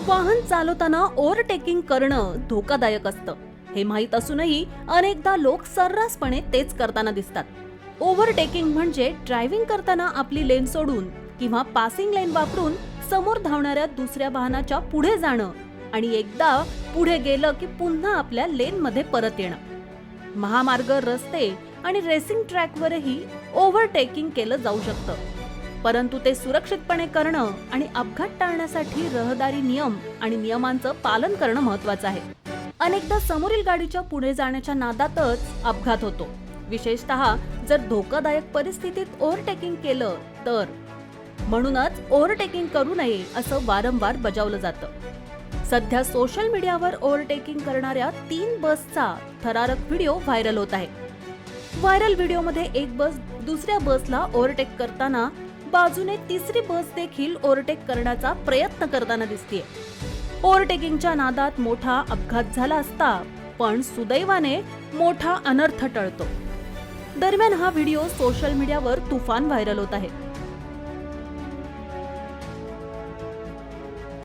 वाहन चालवताना ओव्हरटेकिंग करणं धोकादायक असतं हे माहीत असूनही अनेकदा लोक सर्रासपणे तेच करताना दिसतात. ओव्हरटेकिंग म्हणजे ड्रायव्हिंग करताना आपली लेन सोडून किंवा पासिंग लेन वापरून समोर धावणाऱ्या दुसऱ्या वाहनाच्या पुढे जाणं आणि एकदा पुढे गेलं की पुन्हा आपल्या लेनमध्ये परत येणं. महामार्ग, रस्ते आणि रेसिंग ट्रॅकवरही ओव्हरटेकिंग केलं जाऊ शकतं, परंतु ते सुरक्षितपणे करणं आणि अपघात टाळण्यासाठी रहदारी नियम आणि नियमांचं पालन करणं महत्त्वाचं आहे. अनेकदा समोरील गाडीच्या पुढे जाण्याच्या नादातच अपघात होतो, विशेषतः जर धोकादायक परिस्थितीत ओव्हरटेकिंग केलं तर. म्हणूनच ओव्हरटेकिंग करू नये असं वारंवार बजावलं जातं. सध्या सोशल मीडियावर ओव्हरटेकिंग करणाऱ्या 3 बसचा थरारक व्हिडिओ व्हायरल होत आहे. व्हायरल व्हिडिओमध्ये एक बस दुसऱ्या बसला ओव्हरटेक करताना बाजूने तिसरी बस देखील ओव्हरटेक करण्याचा प्रयत्न करताना दिसतेय. ओव्हरटेकिंगच्या नादात मोठा अपघात झाला असता, पण सुदैवाने मोठा अनर्थ टळतो. दरम्यान हा व्हिडिओ सोशल मीडियावर तुफान व्हायरल होत आहे.